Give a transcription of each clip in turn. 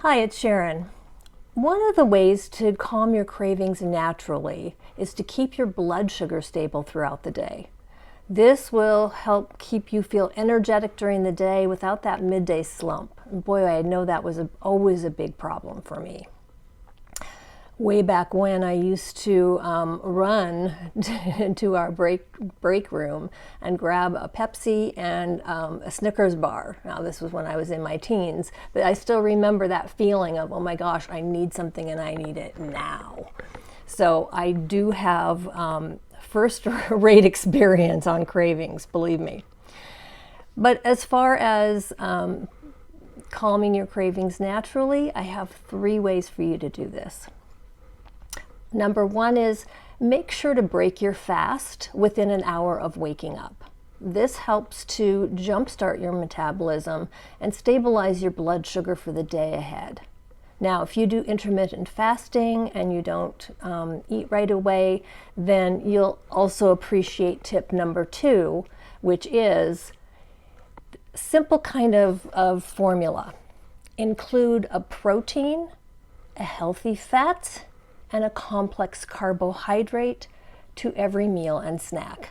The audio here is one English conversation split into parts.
Hi, it's Sharon. One of the ways to calm your cravings naturally is to keep your blood sugar stable throughout the day. This will help keep you feel energetic during the day without that midday slump. And boy, I know that was always a big problem for me. Way back when, I used to run to our break room and grab a Pepsi and a Snickers bar. Now, this was when I was in my teens, but I still remember that feeling of, oh my gosh, I need something and I need it now. So I do have first-rate experience on cravings, believe me. But as far as calming your cravings naturally, I have 3 ways for you to do this. Number 1 is make sure to break your fast within an hour of waking up. This helps to jumpstart your metabolism and stabilize your blood sugar for the day ahead. Now, if you do intermittent fasting and you don't eat right away, then you'll also appreciate tip number 2, which is simple kind of formula. Include a protein, a healthy fat, and a complex carbohydrate to every meal and snack.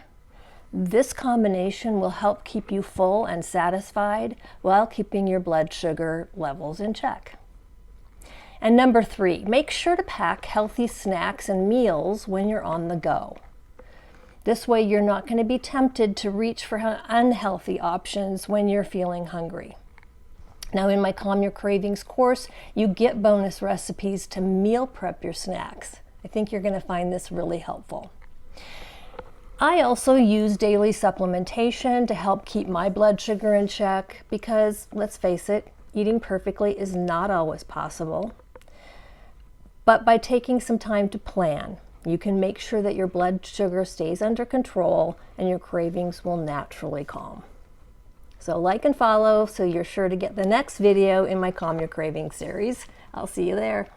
This combination will help keep you full and satisfied while keeping your blood sugar levels in check. And number 3, make sure to pack healthy snacks and meals when you're on the go. This way you're not going to be tempted to reach for unhealthy options when you're feeling hungry. Now, in my Calm Your Cravings course, you get bonus recipes to meal prep your snacks. I think you're going to find this really helpful. I also use daily supplementation to help keep my blood sugar in check because, let's face it, eating perfectly is not always possible. But by taking some time to plan, you can make sure that your blood sugar stays under control and your cravings will naturally calm. So like and follow so you're sure to get the next video in my Calm Your Cravings series. I'll see you there.